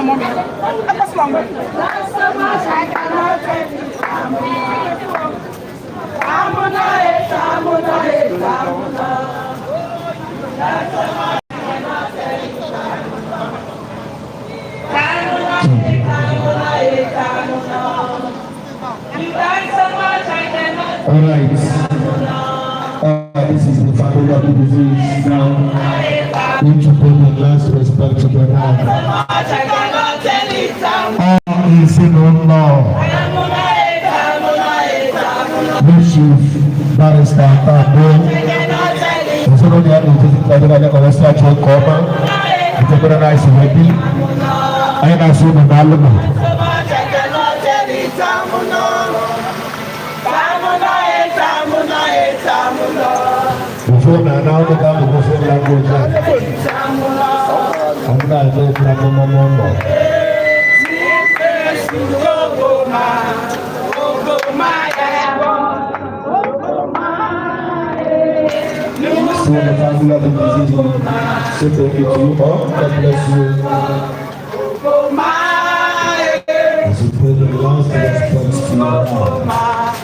me, mommy. That's long. There's so much I cannot tell you. All right. This is the family of the disease now. Need to pay the last respect to the man. All is in law. Chief Barrister Tabo. So no dia no to the other ko wasa cho koma. Ito ko na si Happy. Ay na so na malam. Before na now the come before language. I'm not going to mama. So the family of the disease will say thank you to you all. God bless you. As you pray the last response to your heart.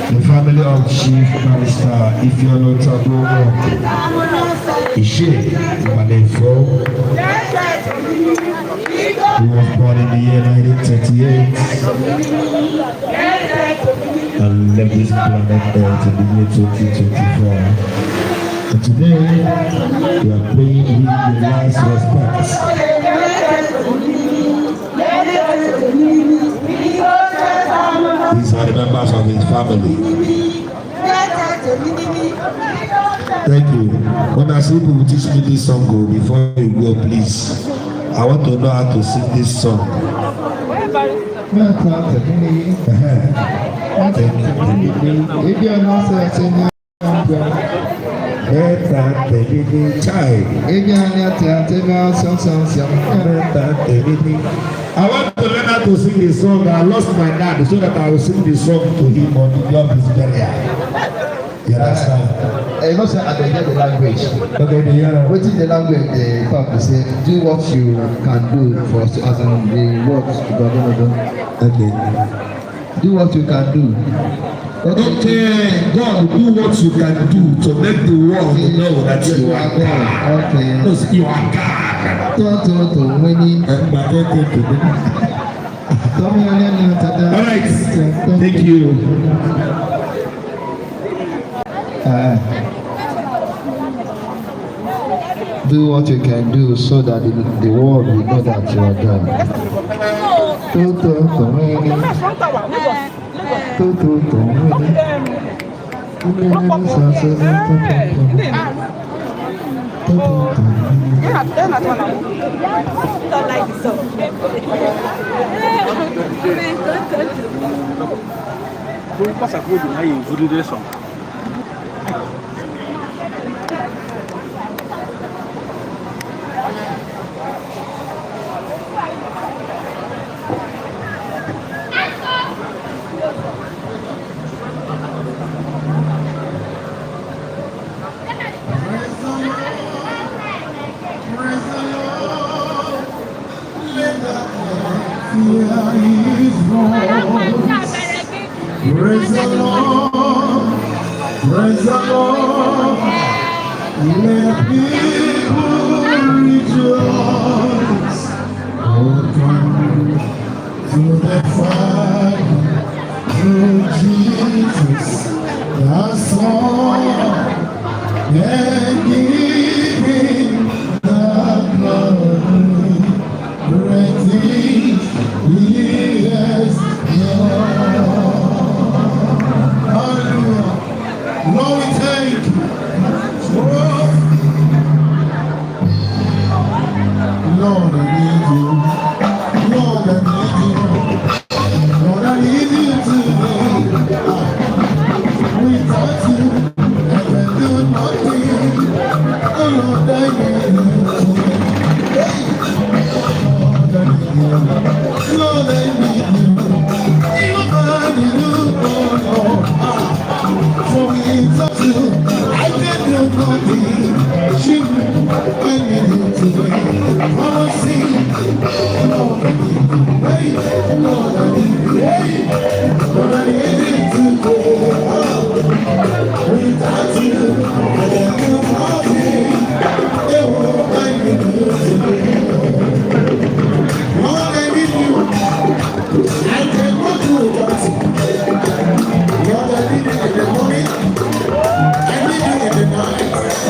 The family of Chief Barrister Ifeolu Tabo Ishe Imalefo He was born in the year 1938 and left this planet Earth in the year 2024. And today, we are paying him the last respects. These are the members of his family. Thank you. When I see people teach me this song, go before you go, please. I want to know how to sing this song. I want to learn how to sing this song. I lost my dad so that I will sing this song to him on the day of his burial. You understand? You know, I dey get the language. Okay, Wetin the language dey talk be say, do what you can do for us as in the words to God. Okay. Do what you can do. Okay, God, do what you can do to make the world know that you are God. Okay. Because you are God. All right. Thank you. Do what you can do so that the world will know that you are God. Praise the Lord, praise the Lord, let people rejoice. Oh, come to the Father, through Jesus, the Son, and give him the glory. Great things he has done. Lord, we thank you. Lord, I need you. Lord, I need you. Lord, I need you today. Without you, I can do nothing. Oh, Lord, I need you today. Lord, I need you. Lord, I need you. Nobody do, oh, Lord. For without you, I can do nothing. You, I need you today. I will sing, Lord, I need you. Hey, Lord, I need you. Hey, Lord, I need you today. Without you, I can do nothing. I need you today. Lord, I need you. I cannot do without you. Lord, I need you in the morning. I need you in the night.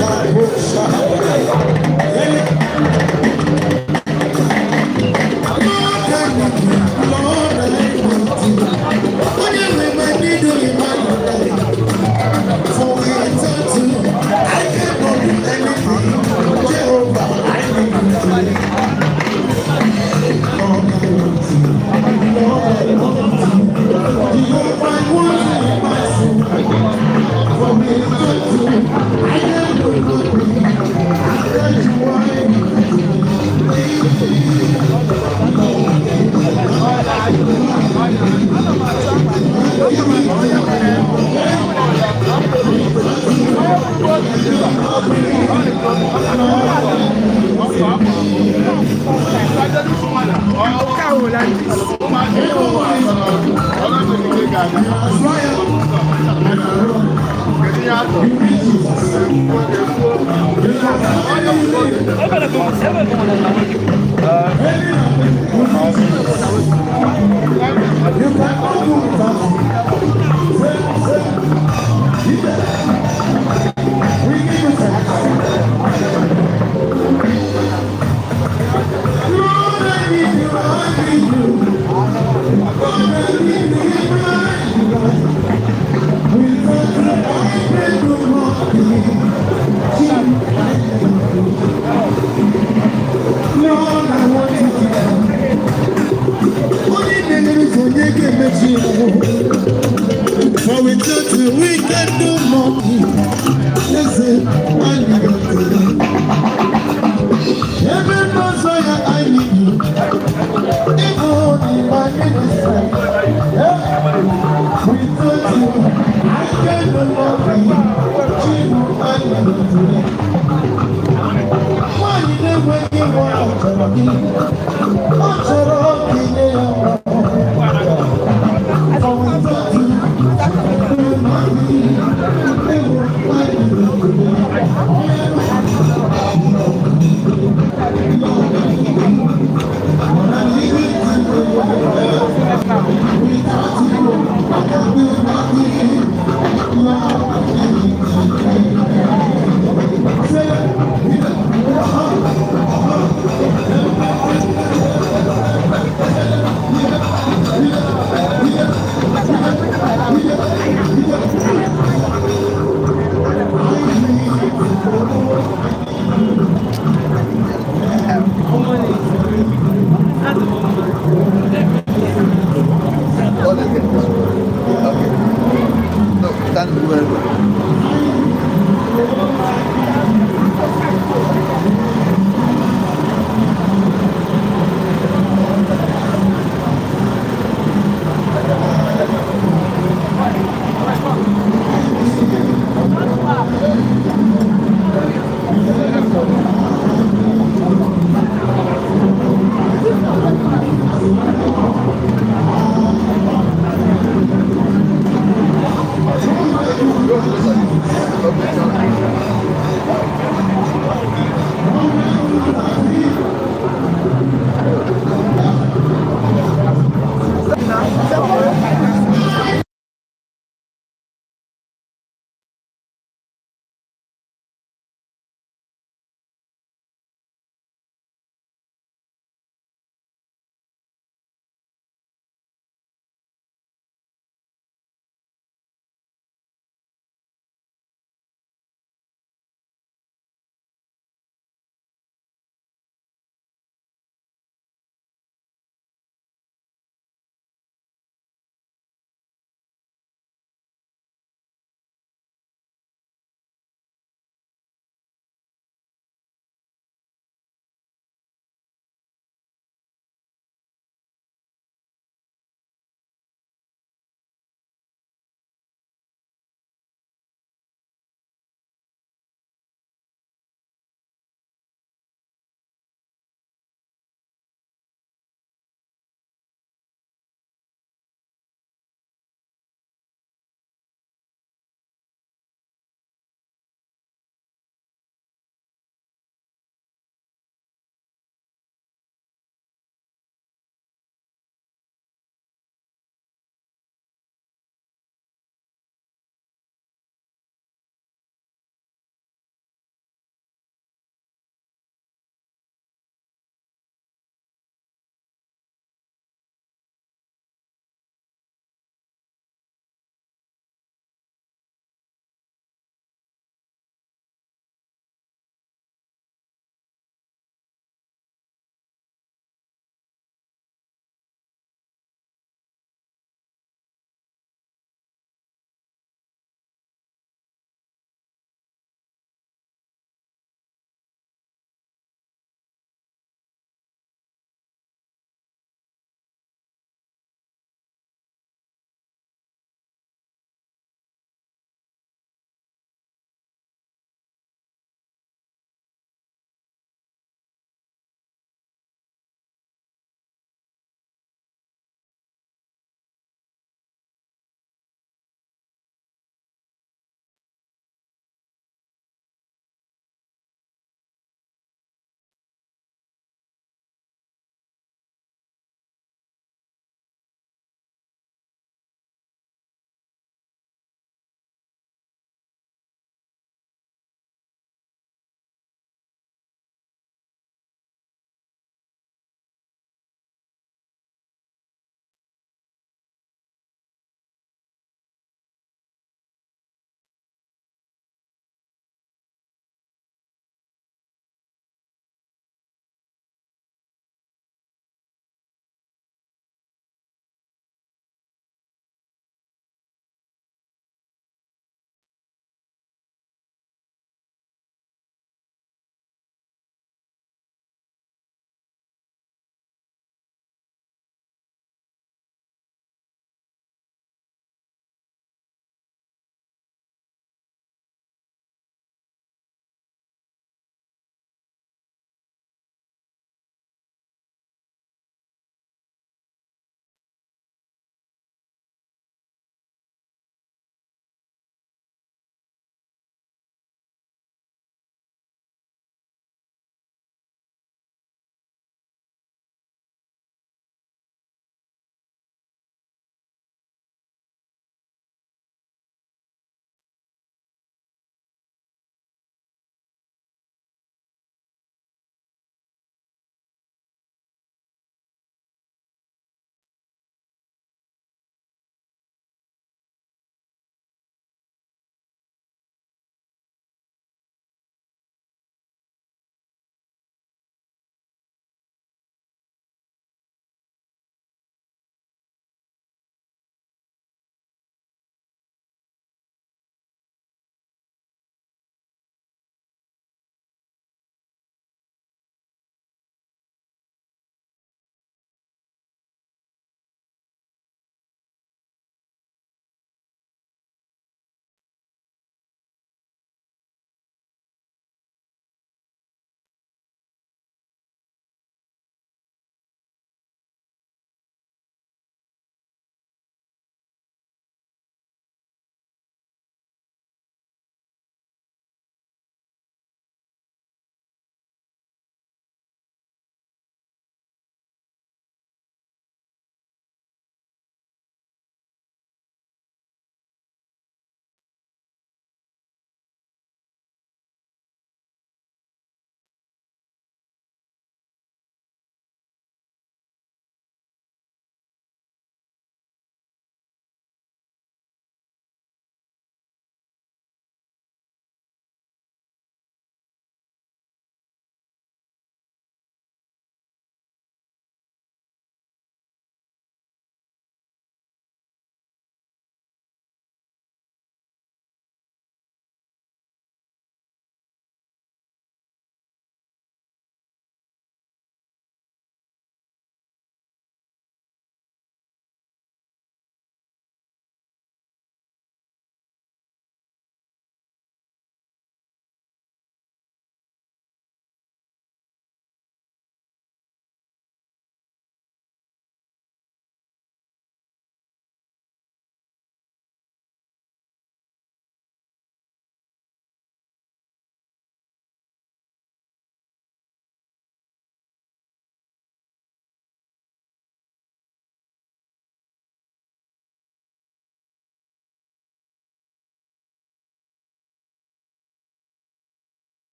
Lord, I will shout.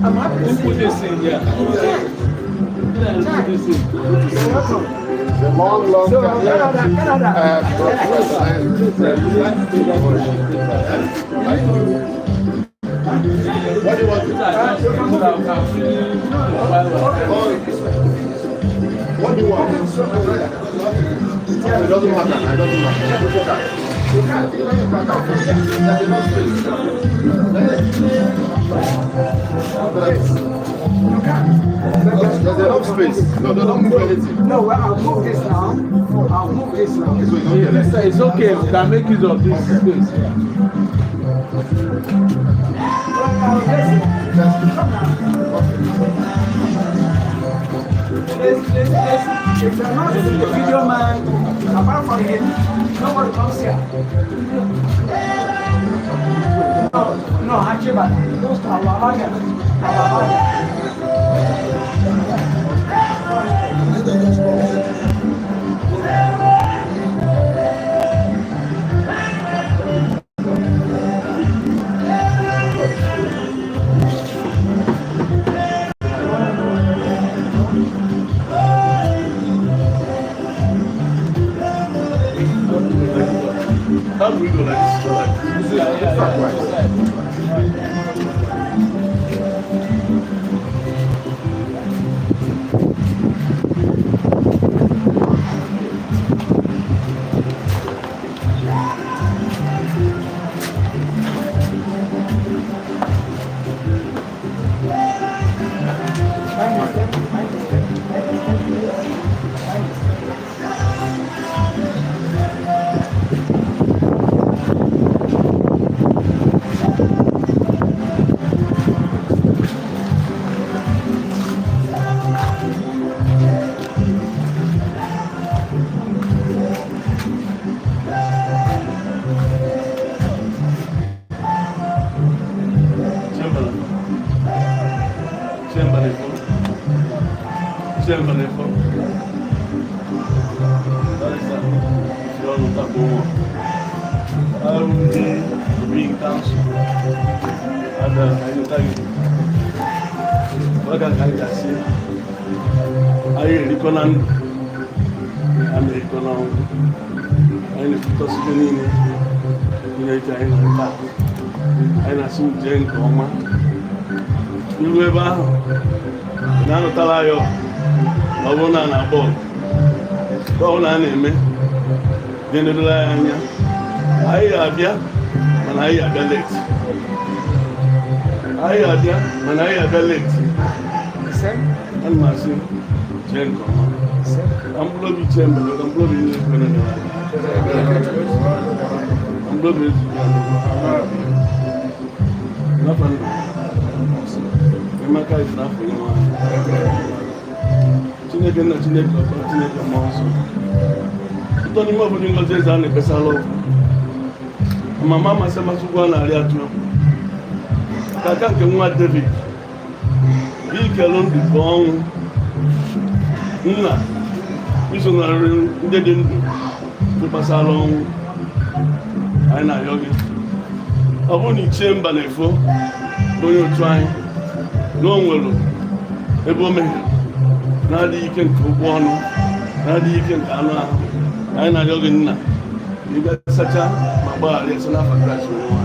I'm happy to put this in here. long So, time. Canada. What do you want? What do you want? It doesn't matter. It doesn't matter. There's enough space. No, don't move anything. No, well, I'll move this now. I'll move this now. It's okay, we can make use of this space. If you're not a video man, apart from him, nobody comes here. No, actually, but those are our How do we go like iru ebe ahụ na-anụtala ya ọ bụrụ na na bọọlụ ọbụla a na-eme ga-enedola ya anya anyị abịa mana anyị abịa leti ana m asị jee nke ọma ka mkpụrụ obi chee mbele ka mkpụrụ obi niile kwere na mkpụrụ obi ezughị n'afọ ndụ Emeka is n'afọ ịnwa Chineke nna Chineke ọkọ Chineke mmụọ nsọ ụtọ n'ime obodo ngozi eze a na-ekpesala ọgwụ mama amasị amasịkwa narị atụ ka aka nke nwa David ikelu ndụ bụ ọnwụ nna isonarịrị ndị dị ndụ tụkwasịla ọnwụ anyị na-ayọ gị ọ bụrụ na ichie mba na-efo onye otu anyị na o nwere ebe o mehiere na-adịghị ike nke ụgwọ ọnụ na-adịghị ike nke anụ ahụ anyị na-arịọ gị nna ị ga-asacha ma gbaghara esi n'afọ Kraịst onye nwe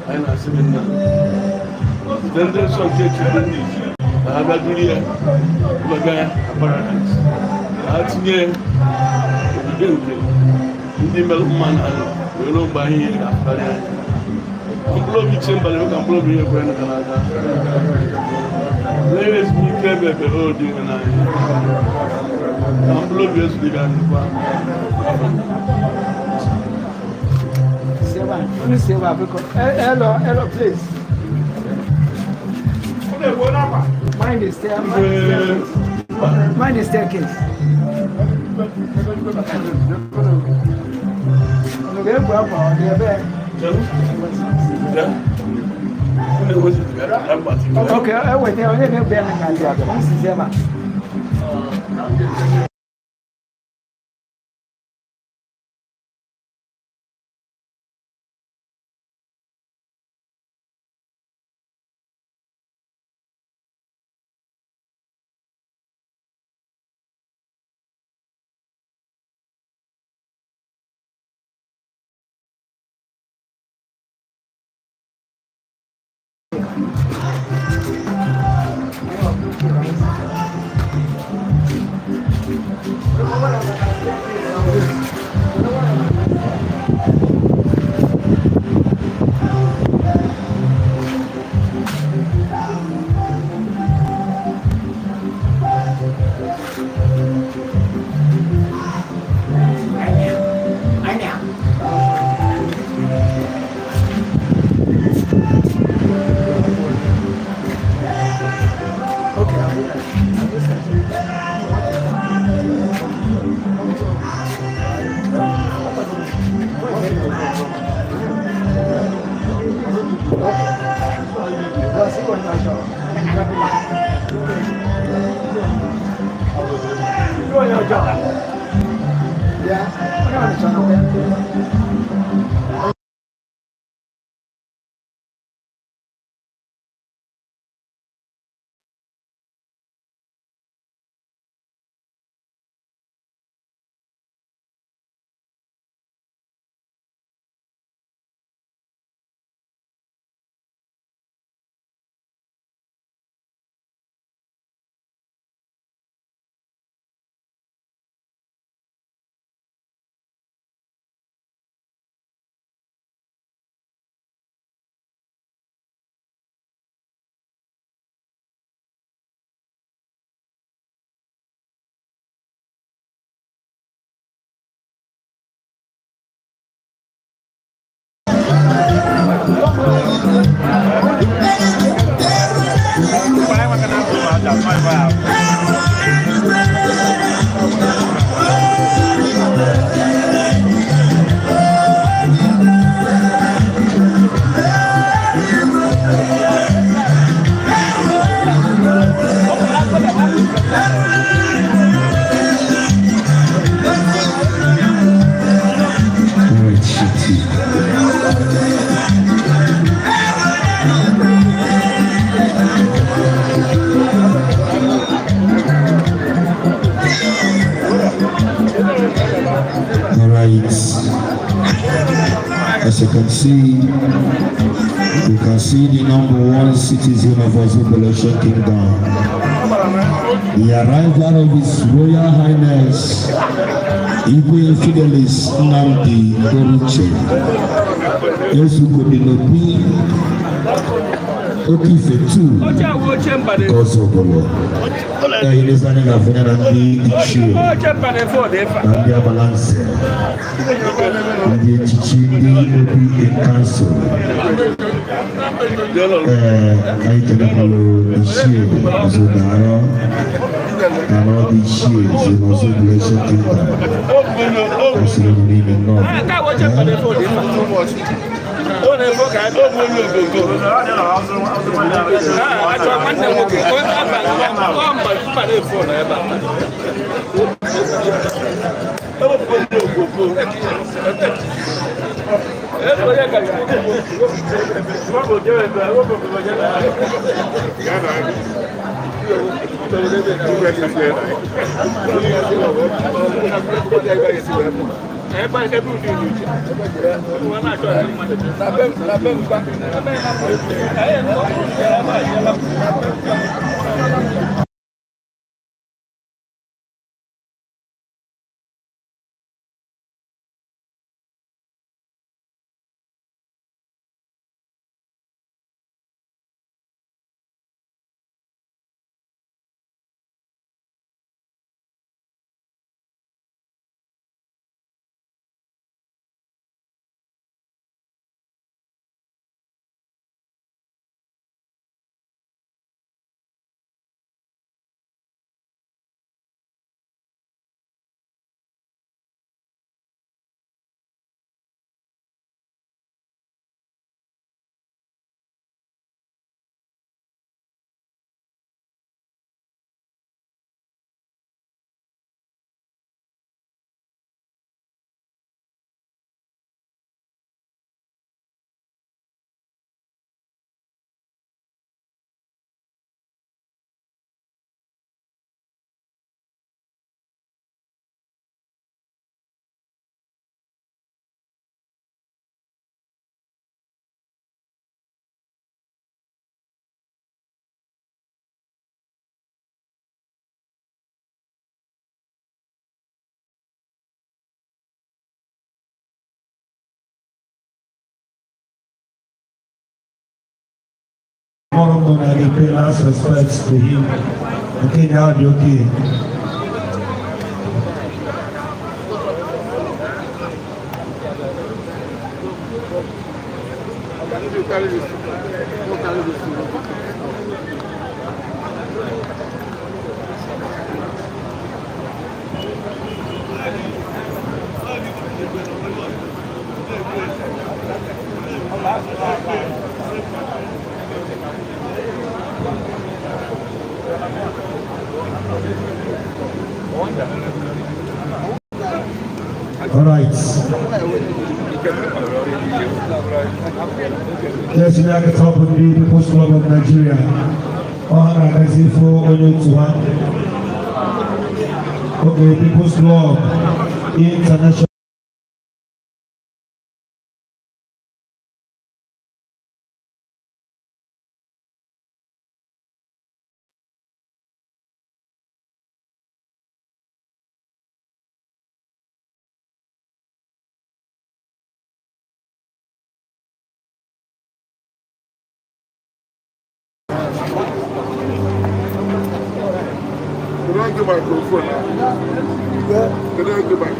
anyị na-asị gị nna site ndị nsọ nke Chukwu ndị ka ha bịa duru ya ụbaga ya na Paradaịs ka ha tinye ogige nke ndị merụ mma na ala were ogbe ahịa ihe ga-afụkarị anya mkpụrụ obi iche mbalị ka mkpụrụ obi ihe kwere na gara aga na-enye ezumike ebe ebere odi ihe n'anya ka mkpụrụ obi ezuliga ndịkwa Hello, please. Mind the staircase. Okay, I wait there. I didn't be able to As you can see the #1 citizen of Ozubolosho Kingdom. The arrival of His Royal Highness Igwe Fidelis Nnamdi Oruche Ezugobinobi Okifetu Ozobolo. Ilizani na fanya na ichio na ndia balance ndia chichindi obi council aitana kalo ichio zodaro na no ichio zinozo blessed kita asilo ni no Oh, they look at all the go. I don't want them to go back. But they fall ever. Everybody can do it. Common and they pay last respects to him. Okay, now be okay. All right. Yes, we are the top of the People's Club of Nigeria. Okay, People's Club International. Can I get my microphone now? Can I get my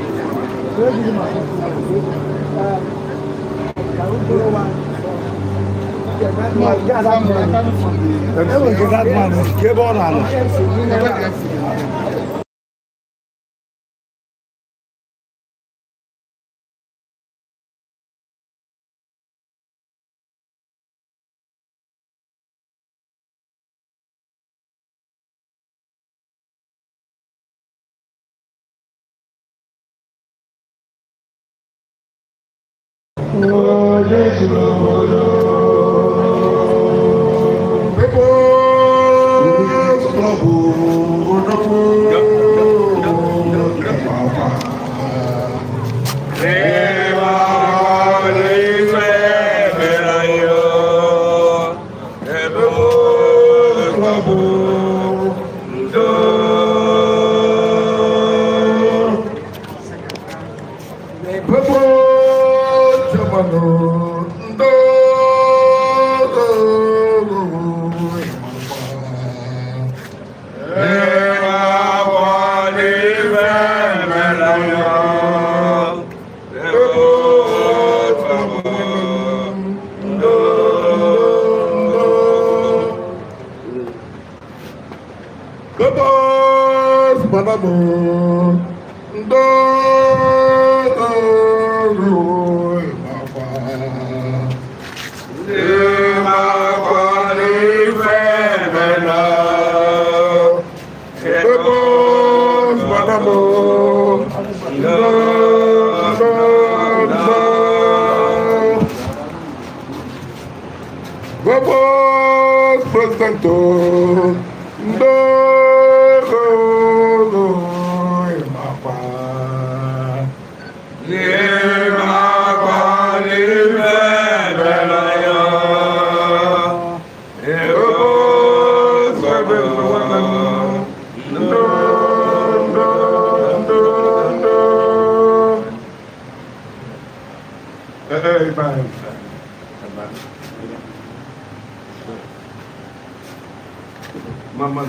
Mama,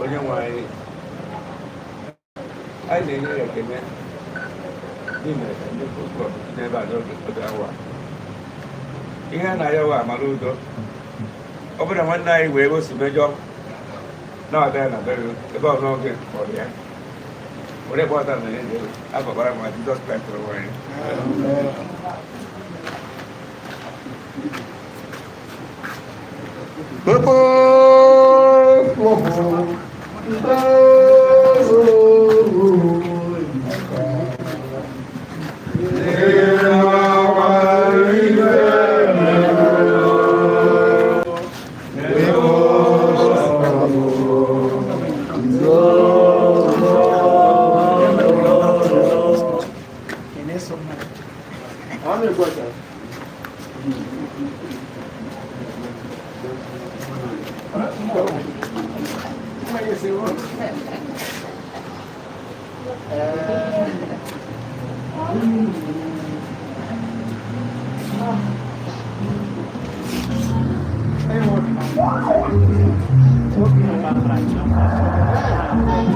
onye nwanyị anyị na-enye ya ekele n'ime ndị klọb n'ebe a n'oge awa ihe a na-ayawa amara udo ọ bụla nwanne anyị wee osi mejọ na-aga ya na bere ebe ọ n'oge kpọrọ ya were gbọta na ya afọbara ma Jizọs Kraịst rụrụ anyị Thank you.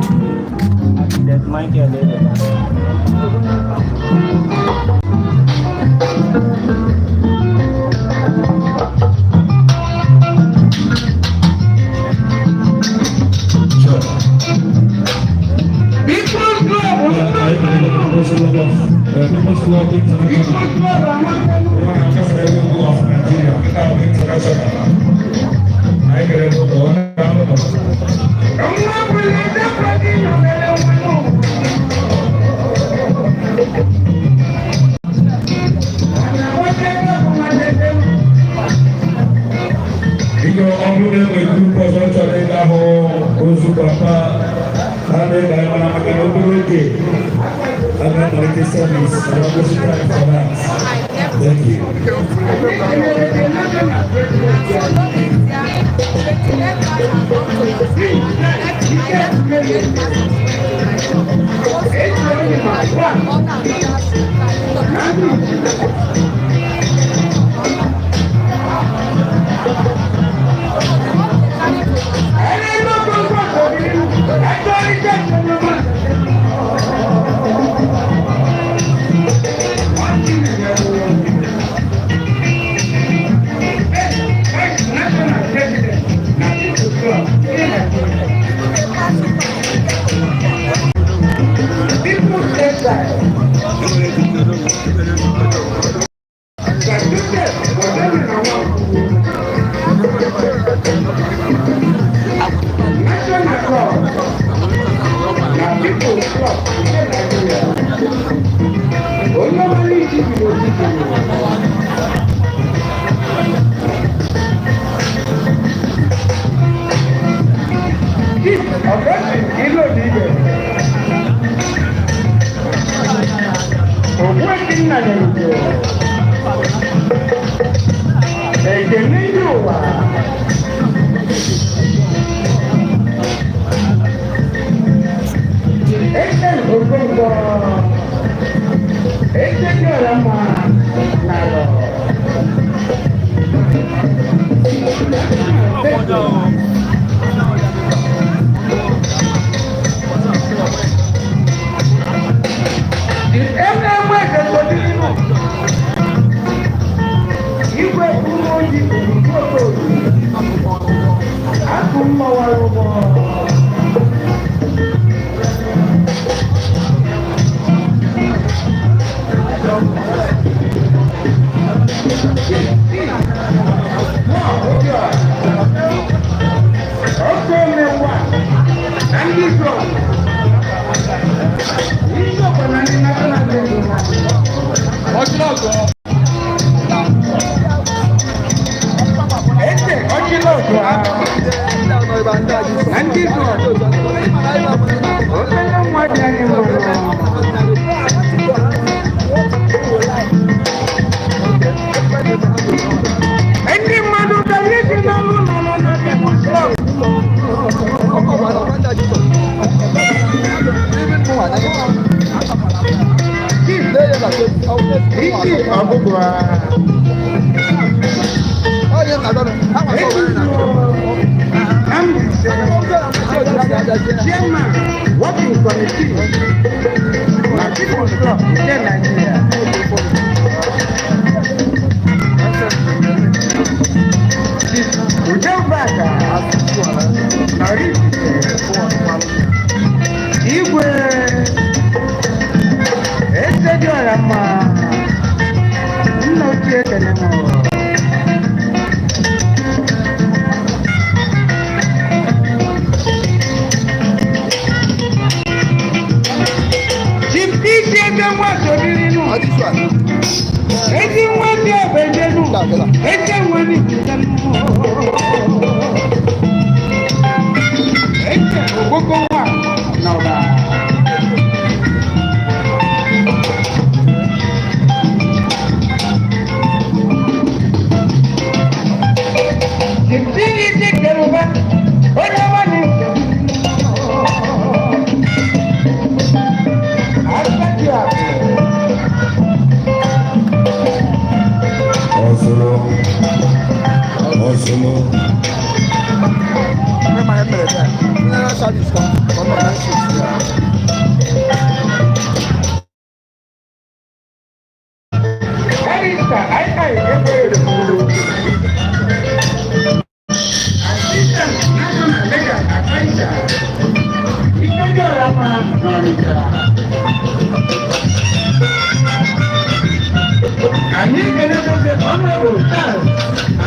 Anyị ga-edobe ọnọdụ taa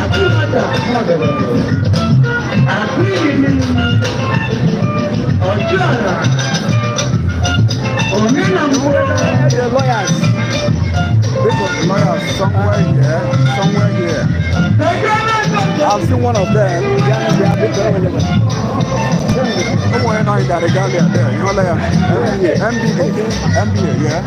akụ mmadụ ọdụrụ akụ iri ọjọọ the lawyers. This was lawyers somewhere here. I've seen one of them. They are big relevant. Somewhere now in the regalia there. You know, like MBA, yeah.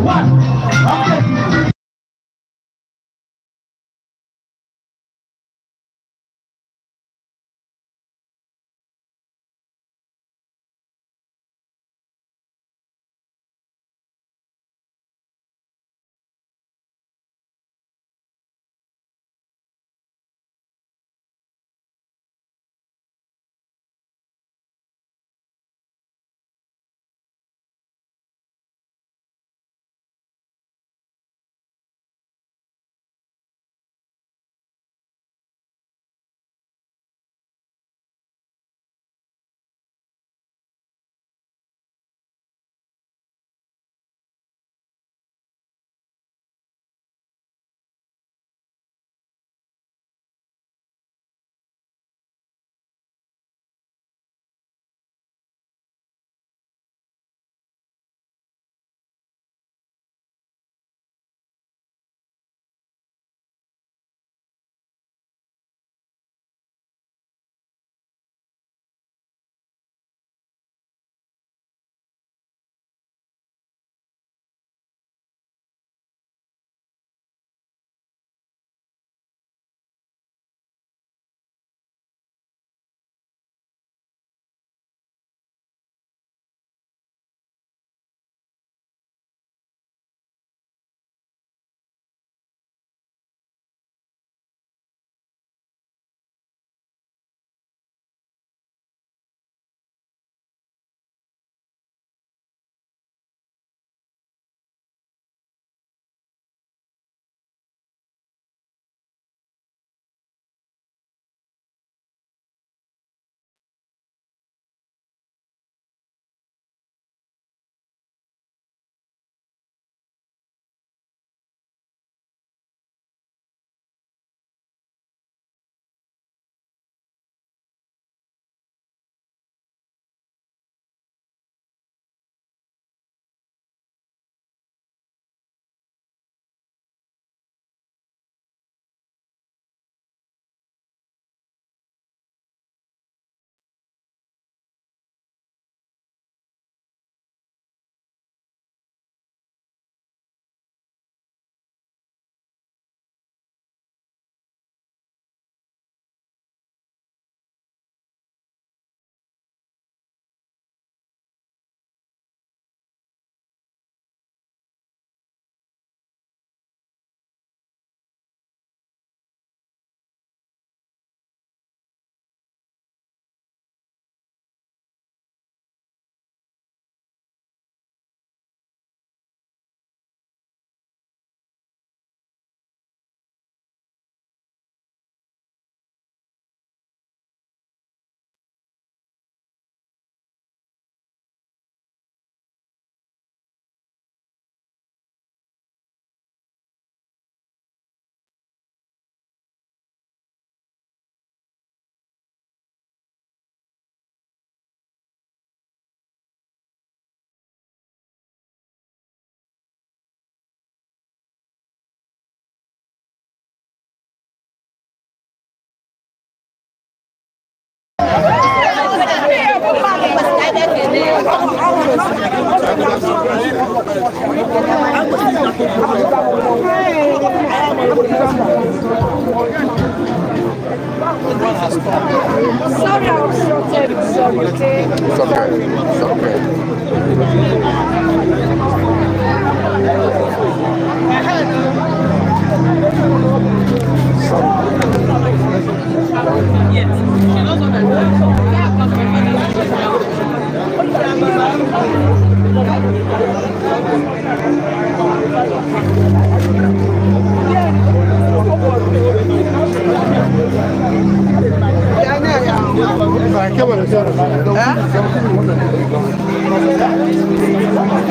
One. Sorry, I was shorted. Sorry, okay? It's okay. It's okay.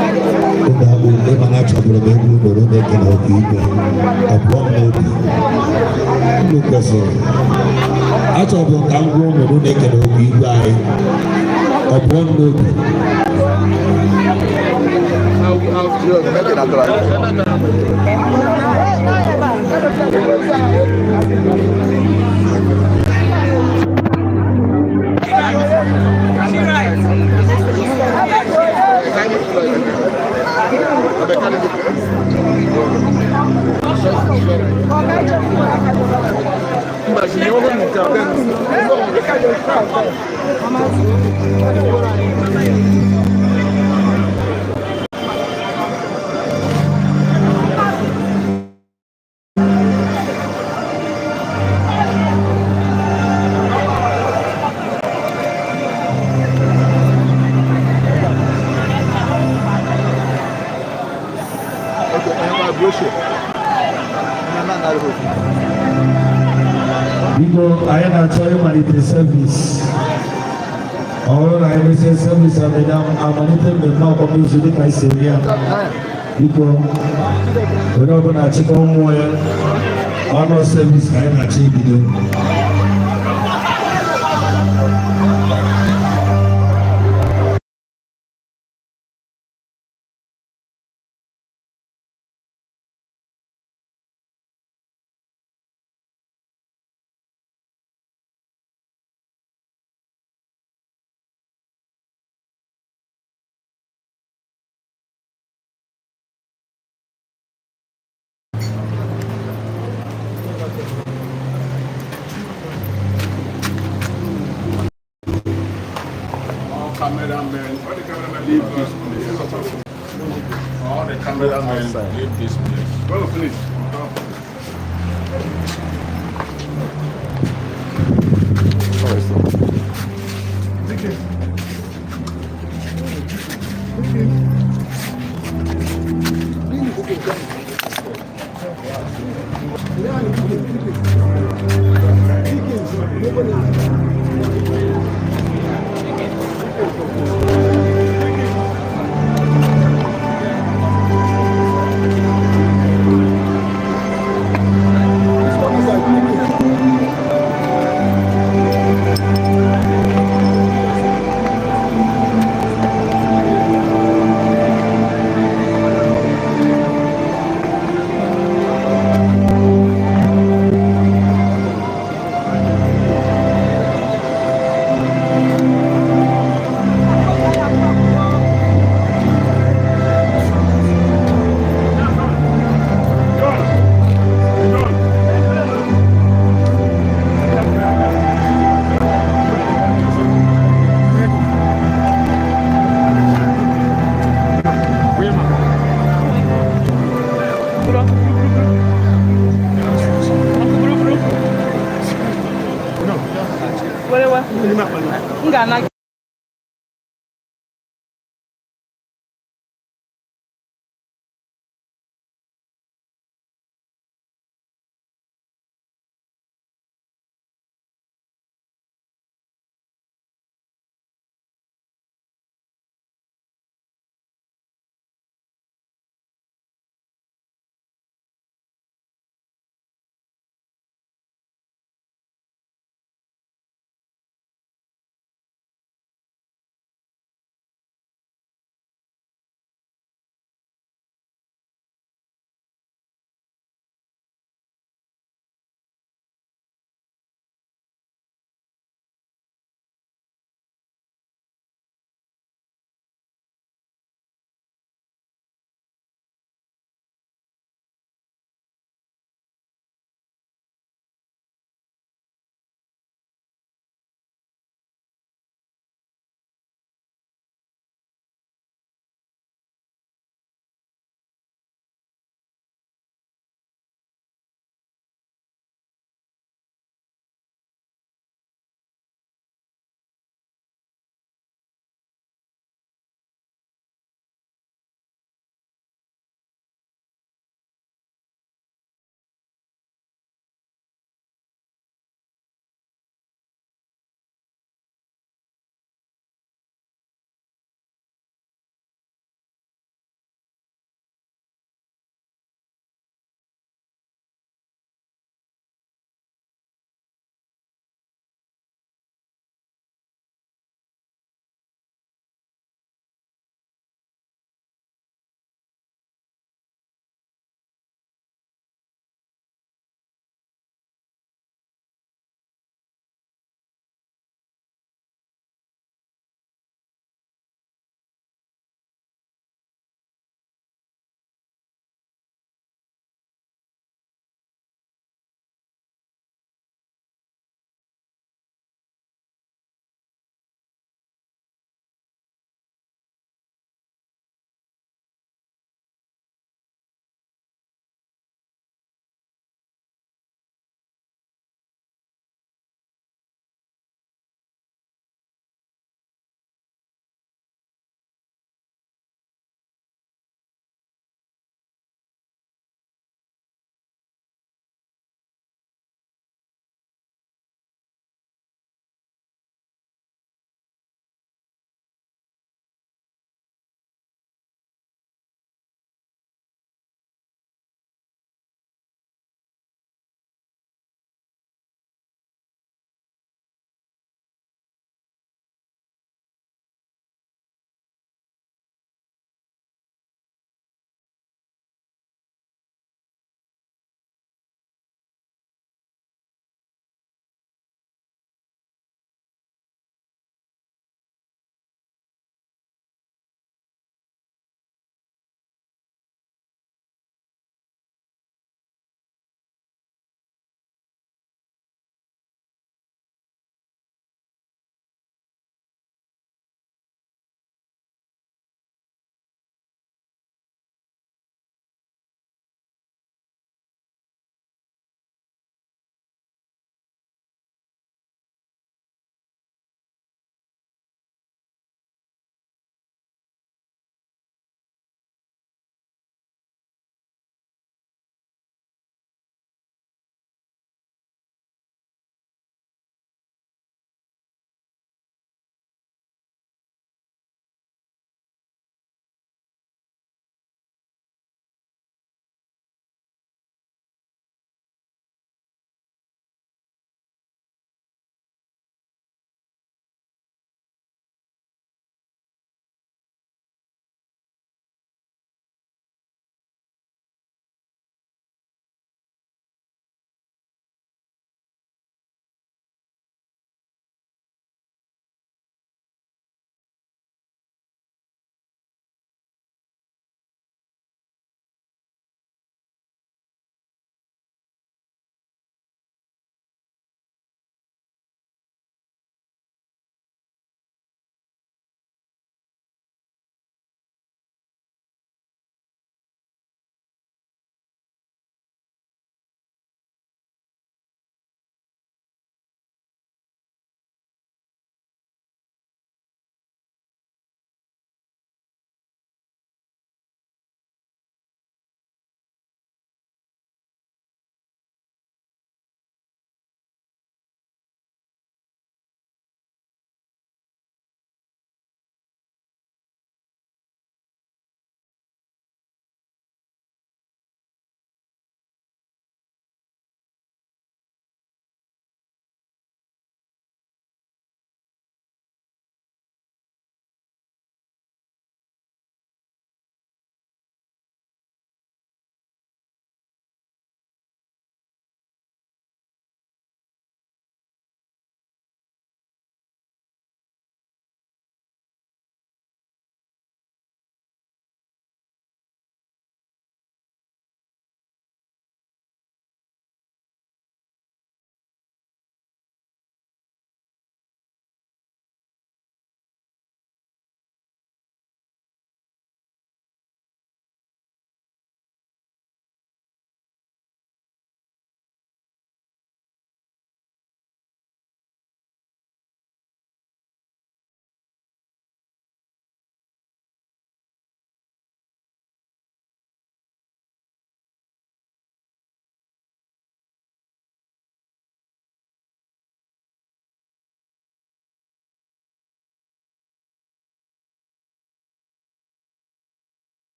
Ndị mana chọburu m egwu ugboro na-ekele ọkụ igwe ọbụọ n'obi unu kwesịrị achọbụ ka m gwa ụnụ na-ekele ọkụ igwe anyị ọbụọ n'obi Make it natural. biko anyị na-achọ ịmalite sevis ọ bụrụ na anyị mesie sevis amalite mmemme akwamozu dịka isi eme ya biko onye ọbụla achịkọ mmụọ ya ọnụ sevis ka anyị na-achọ ibido Cameramen, all the cameramen leave this place. All the cameramen leave this place. Go, please. Enggak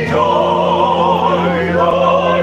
Joy,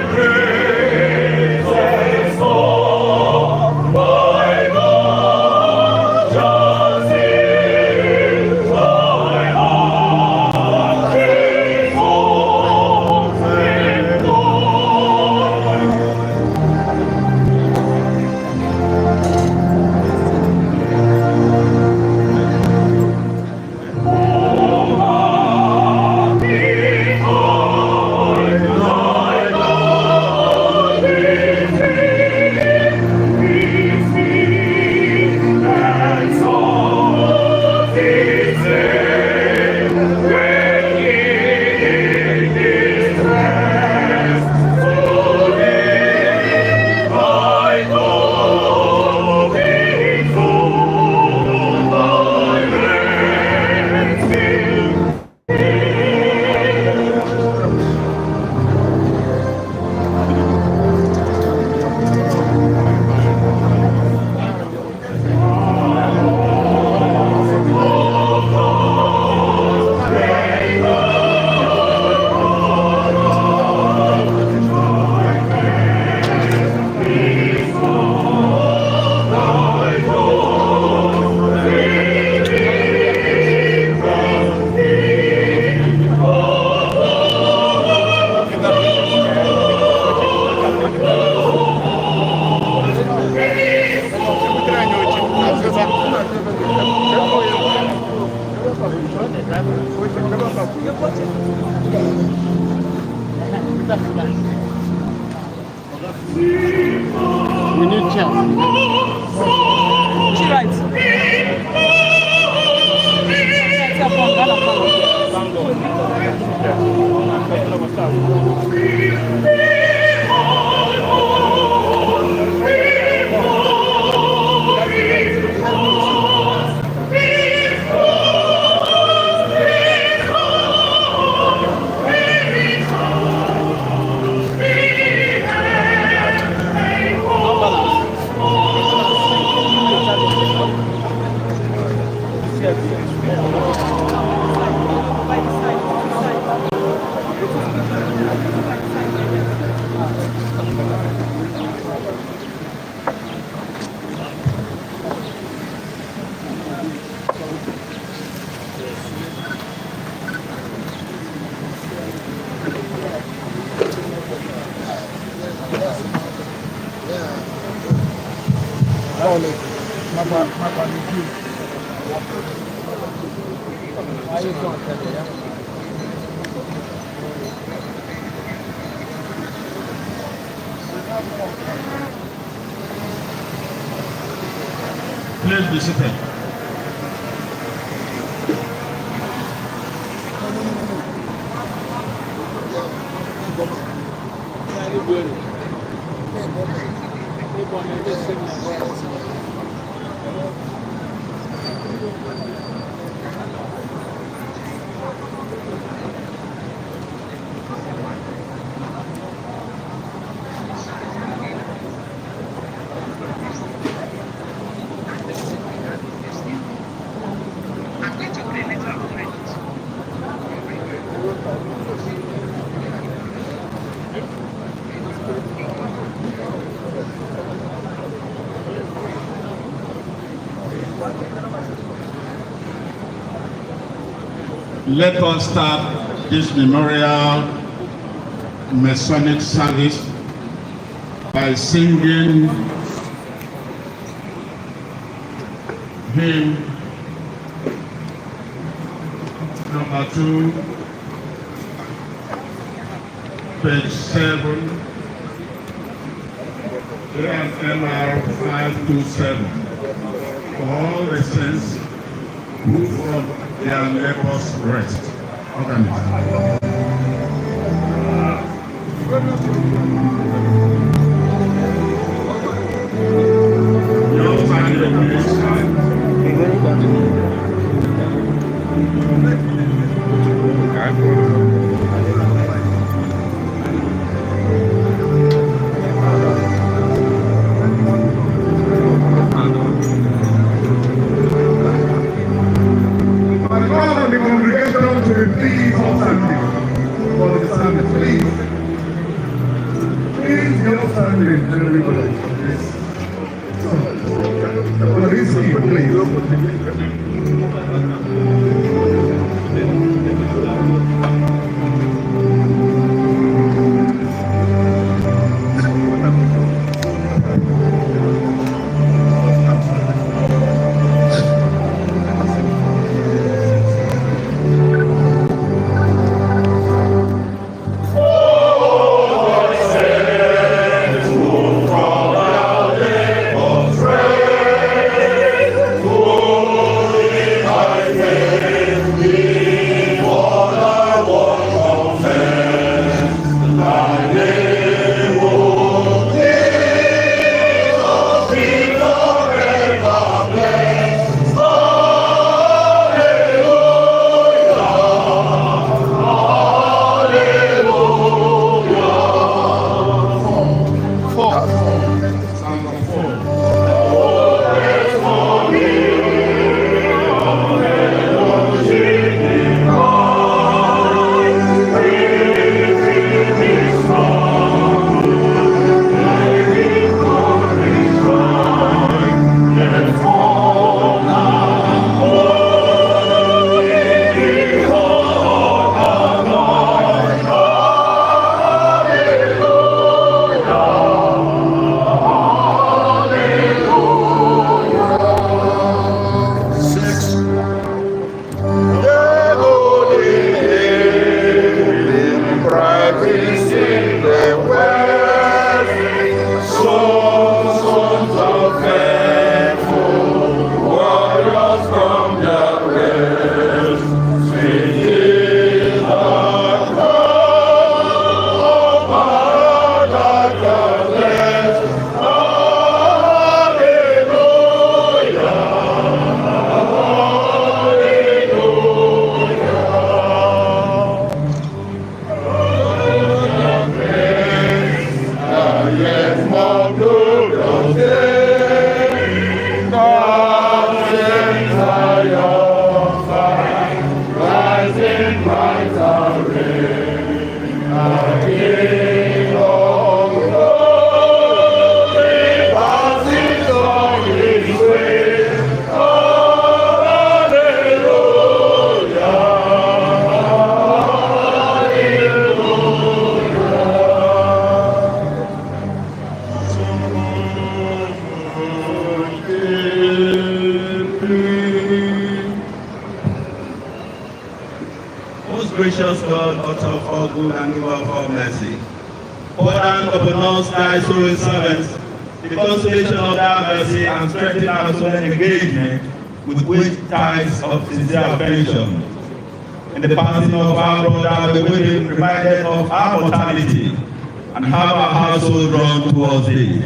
We need chance. She right. Please be seated. Let us start this memorial Masonic service by singing hymn number 2, page 7, AMR 527, for all the saints who from their labors rest. Your family minister. From peace in the west. Sons of faithful warriors from the west. Singing the call of our darkness. Gracious God, author of all good and giver of all mercy, pour down upon us thy sorrowing servants the consolation of thy mercy and strengthen our soul engagement with which ties of sincere affection. In the passing of our brother, we will be reminded of our mortality and have our household drawn towards thee,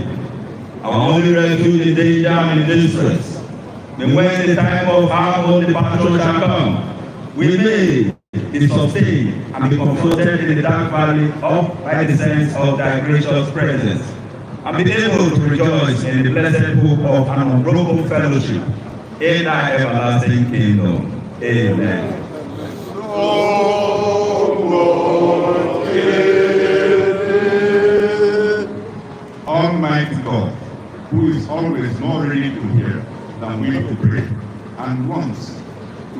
our only refuge in danger and in distress. Then when the time of our own departure shall come, we may be sustained and be comforted in the dark valley of by the sense of thy gracious presence, and be able to rejoice in the blessed hope of an unbroken fellowship in thy everlasting kingdom. Amen. Almighty God, who is always more ready to hear than we to pray, and wants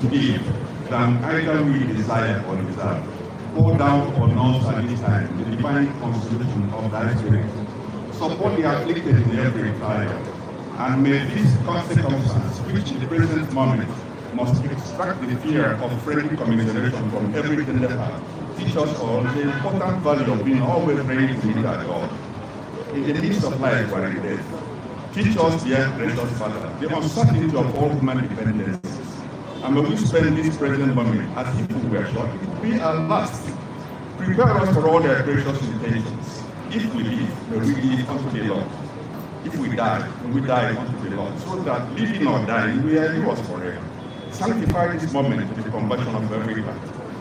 to give than either we desire or deserve, pour down upon us at this time the divine consolation of thy spirit. Support the afflicted in every trial, and may this circumstance, which in the present moment must extract the fear of friendly commiseration from every tender heart, teach us all the important value of being always ready to meet our God. In the midst of life or in death, teach us, dear precious Father, the uncertainty of all human dependencies. And when we spend this present moment as if we were short, it will be our last. Prepare us for all their gracious intentions. If we live, may we live unto the Lord. If we die, may we die unto the Lord, so that living or dying, we are yours forever. Sanctify this moment with the conversion of every heart.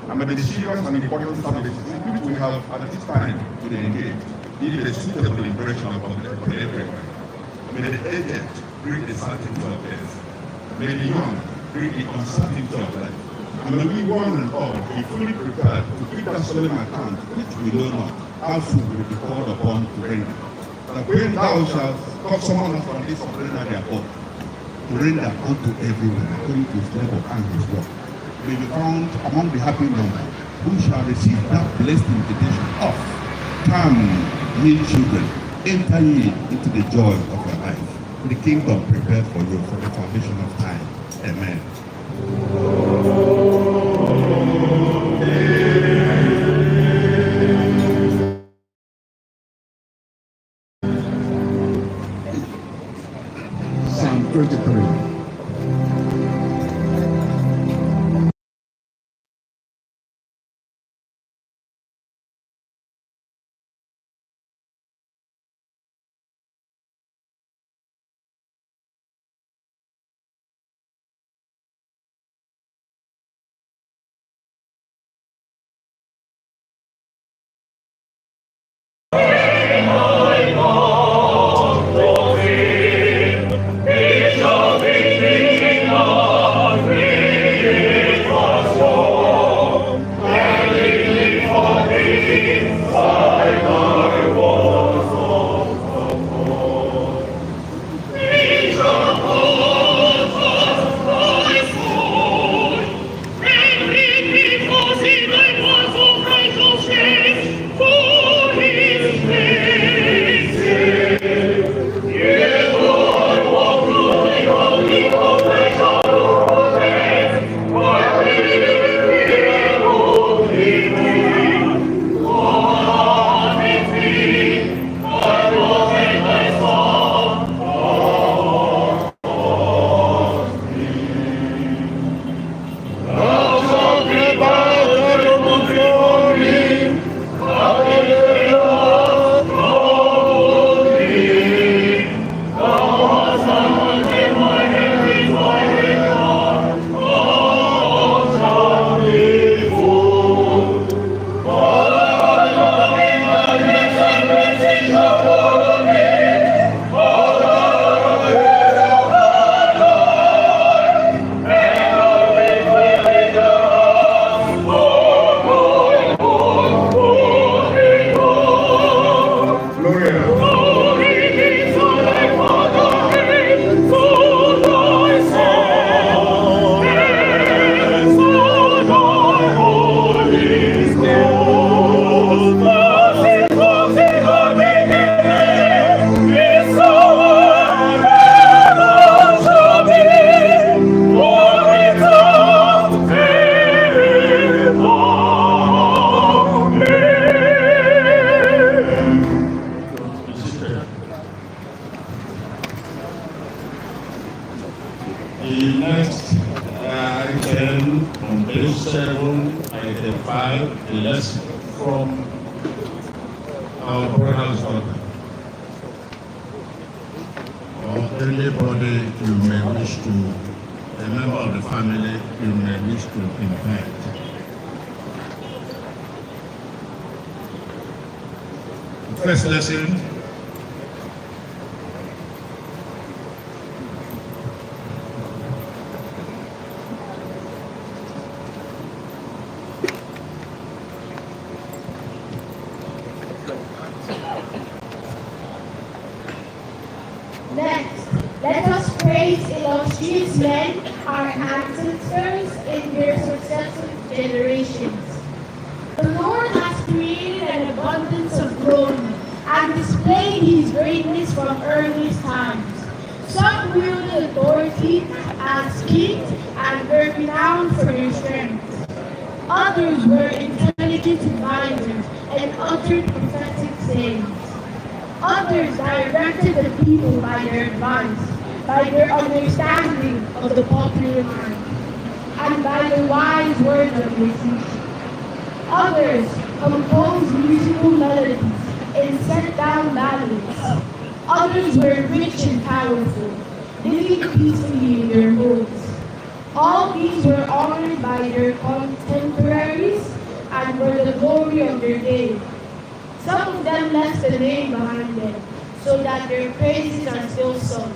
And may the serious and important services in which we have at this time to engage leave a suitable impression upon everyone. May the aged bring the certainty of death. May the young bring the uncertainty of life. And may we one and all be fully prepared to give that solemn account which we know not, how soon we will be called upon to render. That when thou shalt summon us from this ordinary abode, to render unto everyone according to his level and his work, may be found among the happy number who shall receive that blessed invitation of, come, ye children, enter ye into the joy of your life, the kingdom prepared for you from the foundation of time. Amen. Psalm 23. Vision. our brother's daughter, or anybody you may wish to, a member of the family you may wish to invite. The first lesson Next, let us praise illustrious men, our ancestors in their successive generations. The Lord has created an abundance of glory and displayed His greatness from earliest times. Some wielded authority as kings and were renowned for their strength. Others were intelligent advisors and uttered prophetic sayings. Others directed the people by their advice, by their understanding of the popular mind, and by the wise words of their teaching. Others composed musical melodies and set down ballads. Others were rich and powerful, living peacefully in their homes. All these were honored by their contemporaries and were the glory of their day. Some of them left a name behind them, so that their praises are still sung,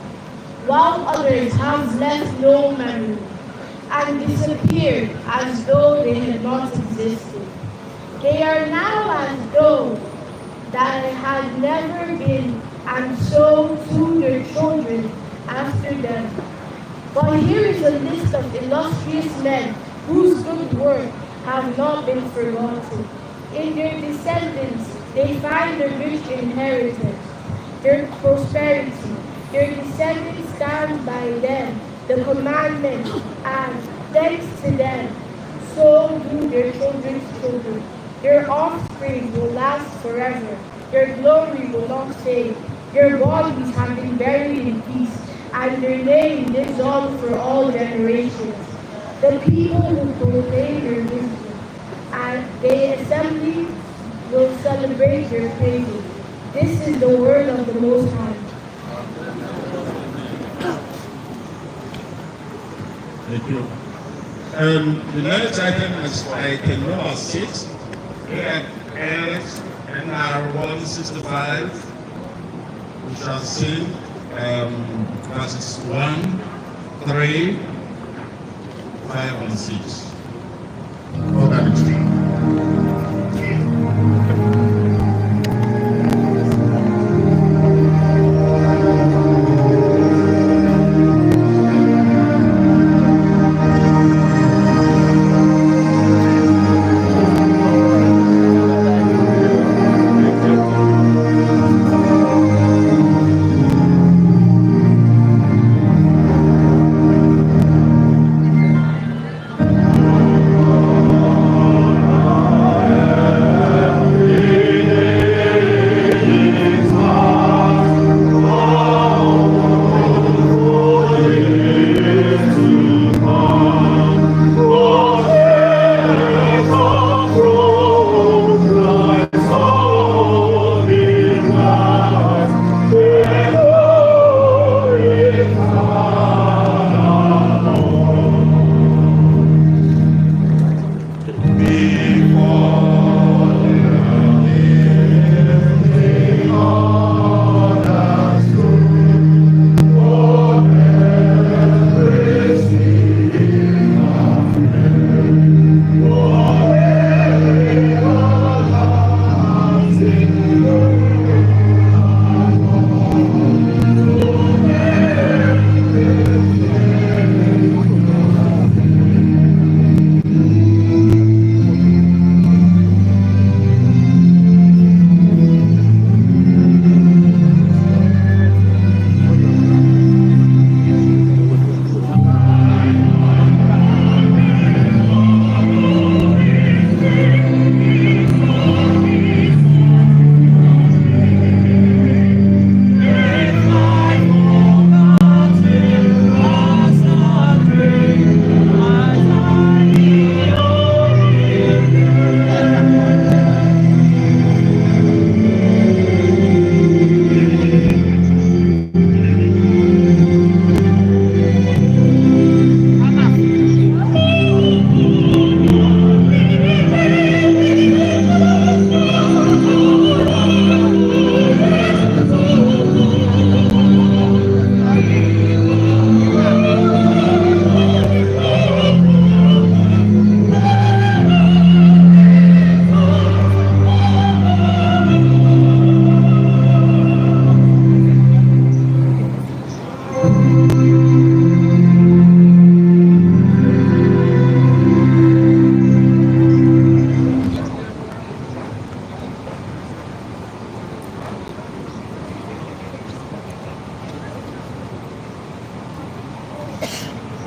while others have left no memory, and disappeared as though they had not existed. They are now as though that had never been, and so too their children after them. But here is a list of illustrious men whose good work have not been forgotten. In their descendants, they find their rich inheritance, their prosperity. Their descendants stand by them, the commandments, and thanks to them, so do their children's children. Their offspring will last forever. Their glory will not fade. Their bodies have been buried in peace, and their name lives on for all generations. The people will proclaim their wisdom, and the assembly will celebrate their praises. This is the word of the Most High. Thank you. The next item is item number 6. AS NR 165. We shall sing verses 1, 3, 5, and 6. Organically.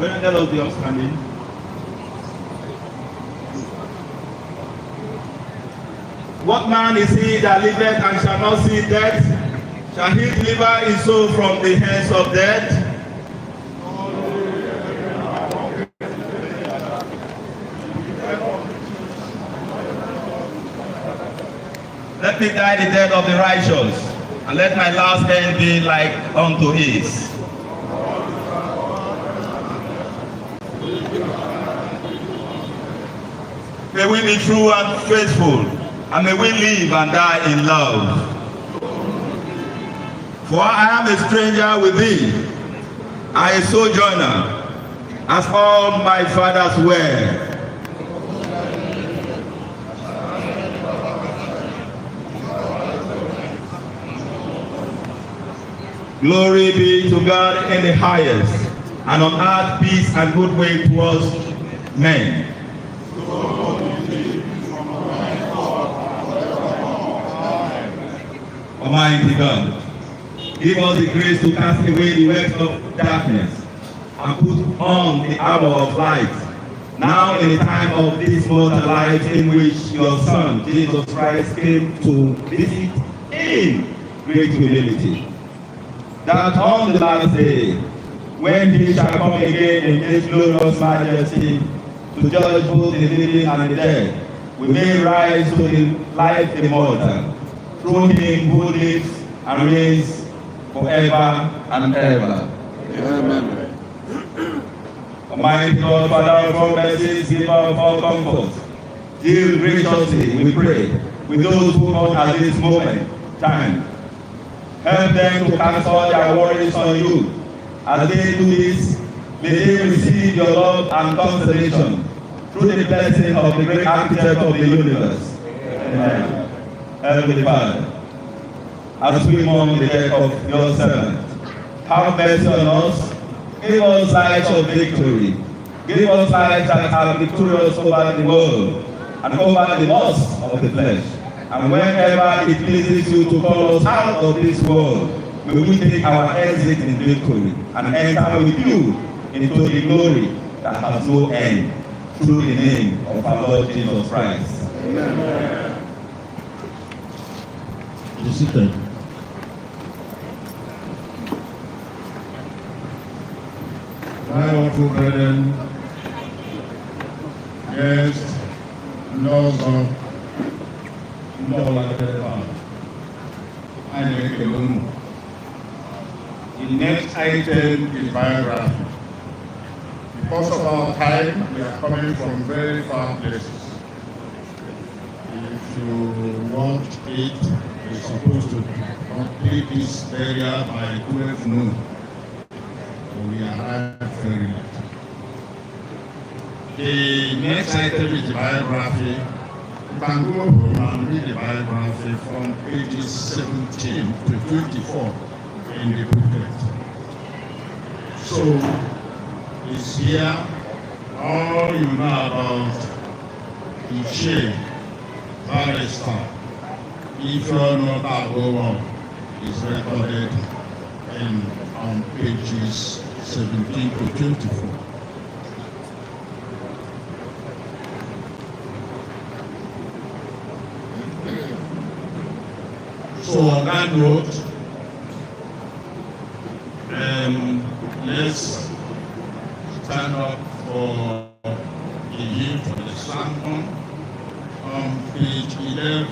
Let us be upstanding. What man is he that liveth and shall not see death? Shall he deliver his soul from the hands of death? Let me die the death of the righteous, and let my last end be like unto his. May we be true and faithful, and may we live and die in love. For I am a stranger with thee, and a sojourner, as all my fathers were. Glory be to God in the highest, and on earth peace and goodwill towards men. Almighty God, give us the grace to cast away the works of darkness and put on the armor of light, now in the time of this mortal life in which your Son, Jesus Christ, came to visit in great humility. That on the last day, when he shall come again in his glorious majesty to judge both the living and the dead, we may rise to the life immortal, through him who lives and reigns forever and ever. Amen. Almighty God, Father of all mercies, giver of all comfort, deal graciously, we pray, with those who come at this moment, time. Help them to cast all their worries on you. As they do this, may they receive your love and consolation through the blessing of the great architect of the universe. Amen. Heavenly Father, as we mourn the death of your servant, have mercy on us, give us lives of victory, give us lives that are victorious over the world and over the lusts of the flesh. And whenever it pleases you to call us out of this world, may we take our exit in victory and enter with you into the glory that has no end, through the name of our Lord Jesus Christ. Amen. Be seated. My awful brethren, guests, laws of the next item is biography. Because of our time, we are coming from very far places. If you want it, you're supposed to complete this burial by 12 noon. So we arrived very late. The next item is the biography. You can go home and read the biography from pages 17 to 24 in the booklet. So, it's here, all you know about Iche, Barrister, if you're not Agogo, is recorded on pages 17 to 24. So on that note, let's stand up for the hymn for the sermon on page 11.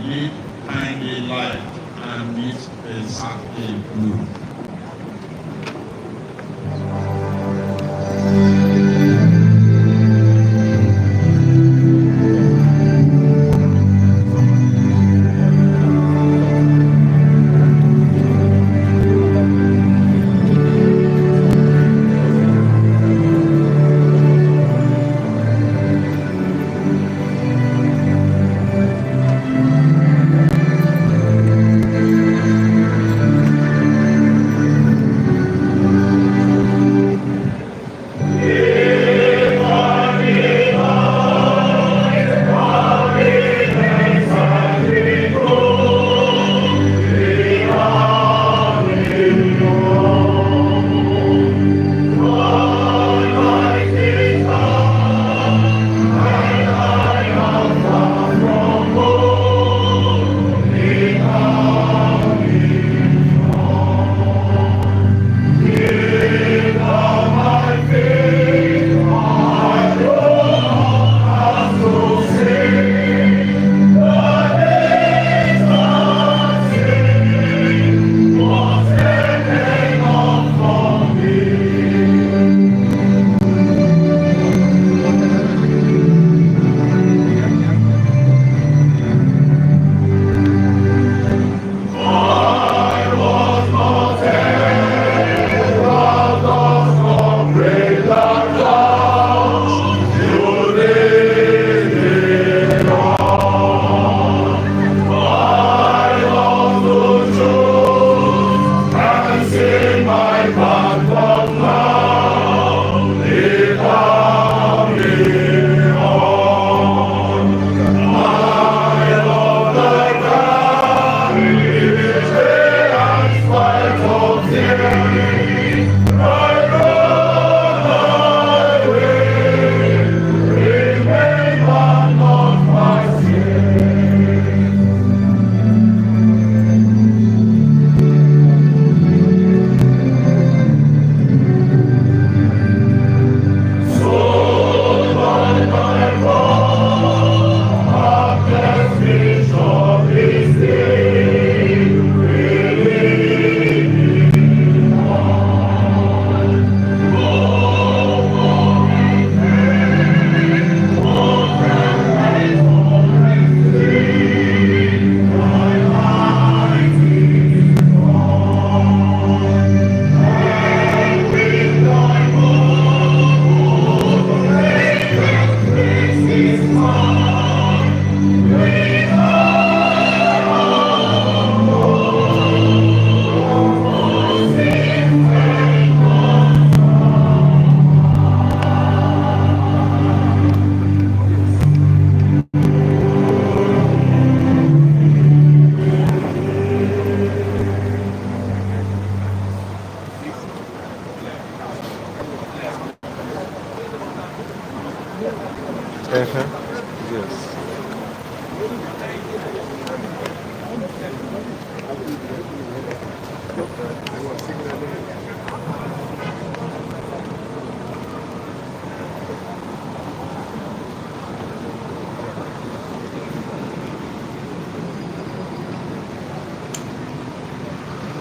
Lead kindly light and meet exactly blue.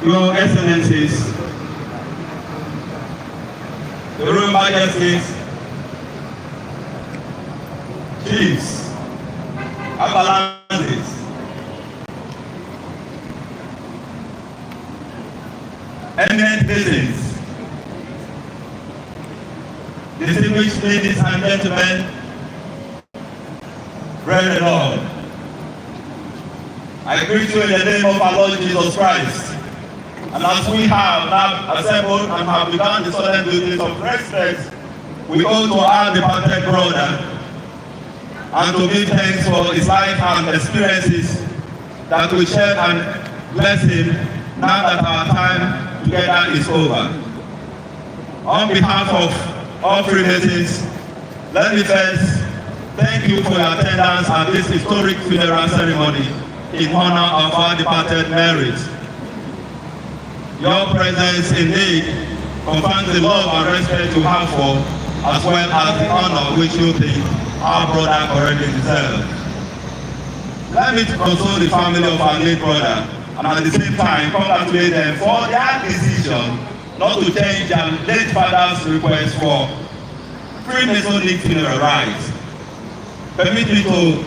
Your Excellencies, the Royal Majesties, Chiefs, Avalanches, eminent citizens, distinguished ladies and gentlemen, brethren all, I greet you in the name of our Lord Jesus Christ. And as we have now assembled and have begun the solemn duties of respect, we owe to our departed brother and to give thanks for his life and experiences that we share and bless him now that our time together is over. On behalf of all Freemasons, let me first thank you for your attendance at this historic funeral ceremony in honor of our departed merit. Your presence indeed confirms the love and respect you have for, as well as the honor which you think our brother already deserves. Let me console the family of our late brother, and at the same time congratulate them for their decision not to change their late father's request for Freemasonic funeral rites. Permit me to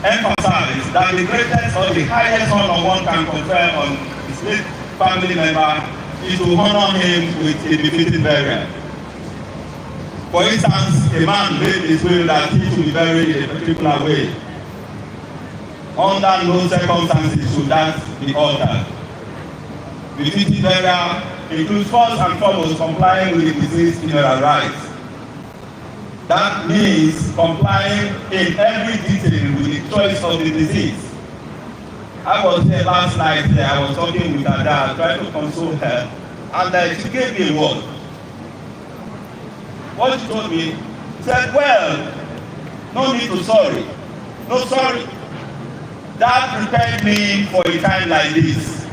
emphasize that the greatest or the highest honor one can confer on his late family member is to honor him with a befitting burial. For instance, a man made his will that he should be buried in a particular way. Under no circumstances should that be altered. Befitting burial includes first and foremost complying with the deceased funeral rites. That means complying in every detail with the choice of the deceased. I was here last night, I was talking with her dad, trying to console her, and she gave me a word. What she told me, said, well, no need to sorry. No sorry. That prepared me for a time like this.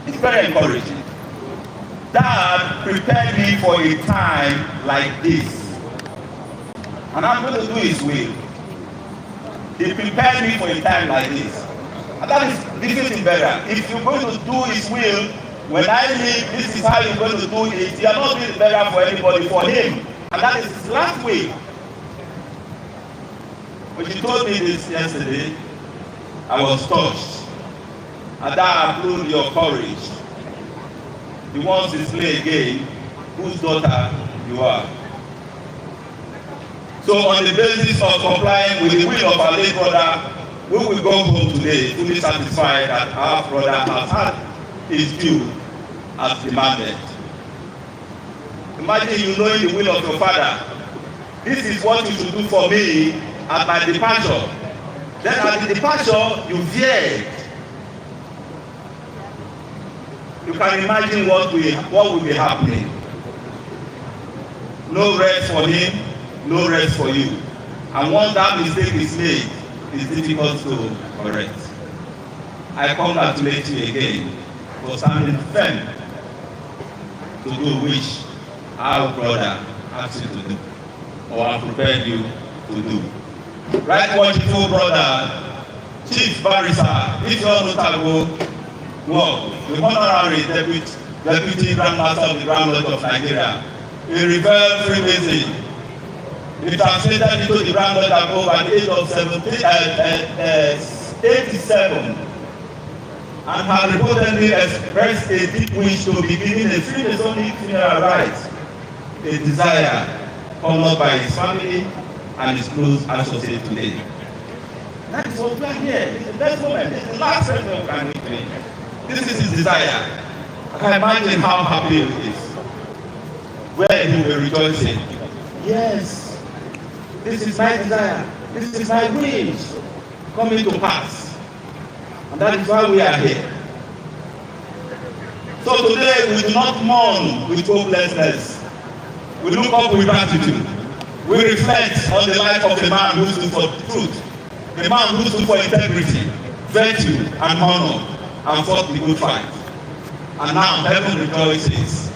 It's very encouraging. That prepared me for a time like this. And I'm going to do his will. He prepared me for a time like this. And that is befitting better. If you're going to do his will, when I leave, this is how you're going to do it. You are not doing better for anybody, for him. And that is his last will. When she told me this yesterday, I was touched. And that approved your courage. The ones display again, whose daughter you are. So on the basis of complying with the will of our late brother, we will go home today fully satisfied that our brother has had his due as demanded. Imagine you knowing the will of your father. This is what you should do for me at my departure. Then at the departure, you veered. You can imagine what will be happening. No rest for him, no rest for you. And once that mistake is made, it's difficult to correct. I congratulate you again for standing firm to do which our brother asked you to do, or prepared you to do. Right wonderful brother, Chief Barrister, if you all notable work, the honorary deputy Grand Master of the Grand Lodge of Nigeria, a revered Freemason. He translated into the Grand Lodge at over the age of 87 and had reportedly expressed a deep wish to be given a Freemasonic funeral rite, a desire honored by his family and his close associates today. That is what we are here. This is the best moment. This is the last session we can meet. This is his desire. I can imagine how happy he is. Where he will be rejoicing. Yes. This is my desire. This is my wish coming to pass. And that is why we are here. So today we do not mourn with hopelessness. We look up with gratitude. We reflect on the life of the man who stood for truth, the man who stood for integrity, virtue, and honor, and fought the good fight. And now heaven rejoices.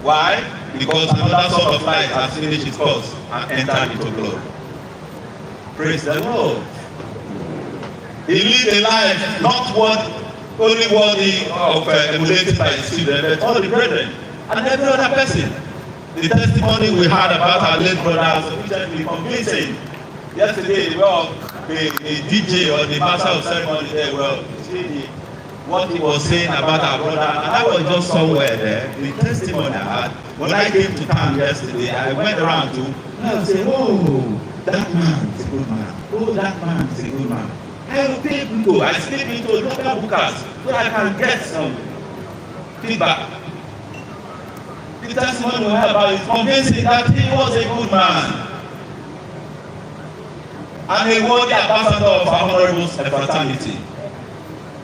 Why? Because another sort of light has finished its course and entered into glory. Praise the Lord. He lived a life not worth only worthy of emulating by his children, but all the brethren and every other person. The testimony we had about our late brother was sufficiently convincing. Yesterday, the DJ or the master of ceremony there, what he was saying about our brother, and I was just somewhere there. The testimony I had, when I came to town yesterday, I went around to, I was saying, oh, that man is a good man. Oh, that man is a good man. I slip into local bookers so I can get some feedback. The testimony we have about is convincing that he was a good man and a worthy ambassador of our honorable fraternity.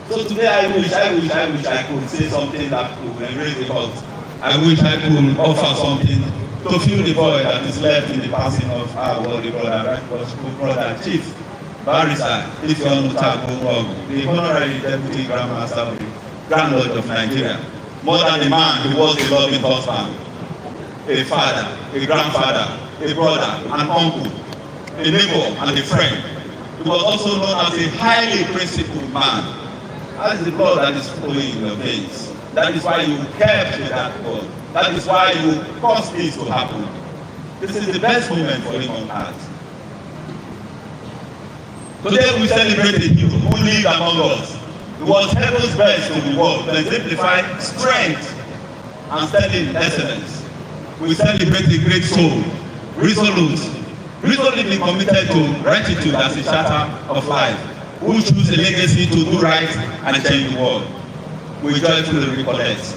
So today I wish I could say something that could embrace the cause. I wish I could offer something to fill the void that is left in the passing of our worthy brother Chief Barrister Ifeonu Tago, the honorary deputy Grand Master of the Grand Lodge of Nigeria. More than a man, he was a loving husband, a father, a grandfather, a brother, an uncle, a neighbor, and a friend. He was also known as a highly principled man. That is the blood that is flowing in your veins. That is why you kept with that blood. That is why you caused this to happen. This is the best moment for him on earth. Today we celebrate a hero who lived among us. He was heaven's best to the world to exemplify strength and sterling excellence. We celebrate a great soul, resolutely committed to gratitude as a charter of life, who choose a legacy to do right and change the world. We joyfully recollect,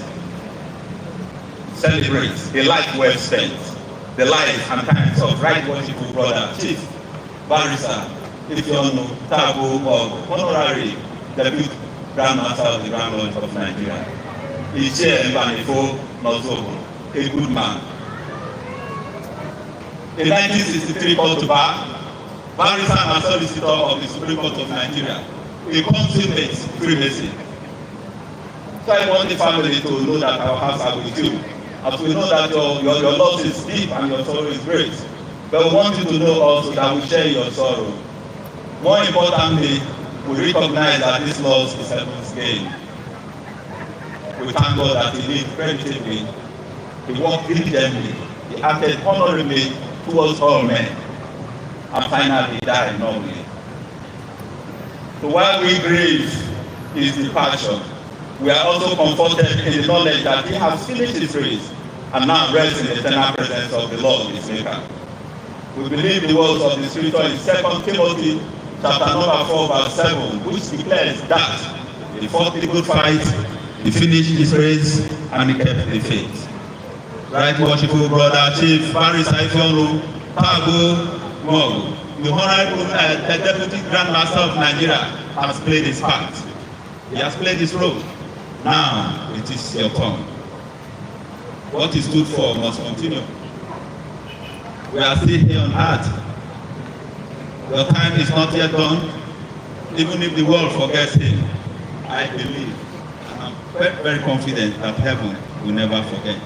celebrate a life well spent, the life and times of right worshipful brother, Chief Barrister Ifeonu Tago, honorary deputy Grand Master of the Grand Lodge of Nigeria. Ichie Mbanefo Nozobo, a good man. In 1963 court to bar, Barrister and solicitor of the Supreme Court of Nigeria, a consummate Freemason. So I want the family to know that our hearts are with you. As we know that your loss is deep and your sorrow is great. But we want you to know also that we share your sorrow. More importantly, we recognize that this loss is heaven's gain. We thank God that he lived creditably, he worked diligently, he acted honorably towards all men, and finally he died nobly. So while we grieve his departure, we are also comforted in the knowledge that he has finished his race and now rests in the eternal presence of the Lord his Maker. We believe the words of the Scripture in 2 Timothy chapter number 4 verse 7, which declares that he fought the good fight, he finished his race, and he kept the faith. Right worshipful brother Chief Barrister Ifeonu Tago, the honorable deputy Grand Master of Nigeria, has played his part. He has played his role. Now it is your turn. What he stood for must continue. We are still here on earth. Your time is not yet done. Even if the world forgets him, I believe, and I'm very, very confident that heaven will never forget.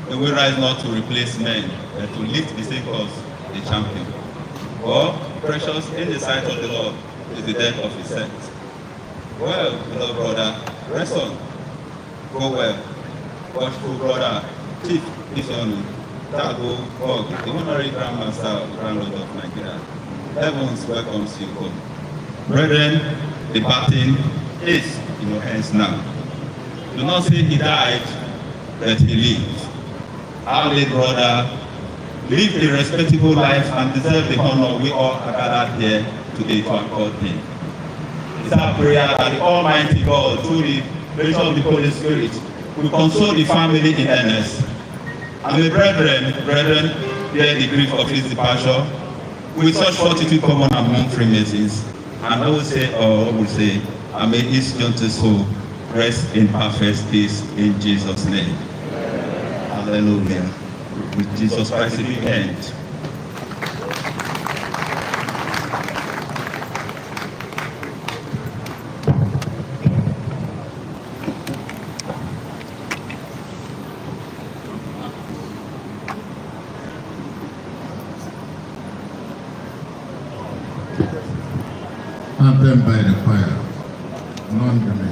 We will rise not to replace men, but to lift the same cause, the champion. For precious in the sight of the Lord is the death of his saints. Well, beloved brother, rest on. Go well. Watchful brother, Chief Ifeonu Tago, the honorary Grand Master of the Grand Lodge of Nigeria. Heavens welcomes you home. Brethren, the baton is in your hands now. Do not say he died, but he lived. Our late brother lived a respectable life and deserved the honor we all are gathered here today to accord him. It's our prayer that the Almighty God, through the grace of the Holy Spirit, will console the family in earnest. And the brethren, bear the grief of his departure with such fortitude common among Freemasons. And I will say, and may his gentle soul rest in perfect peace in Jesus' name. Hallelujah. With Jesus Christ in the end. Anthem by the choir. commandment.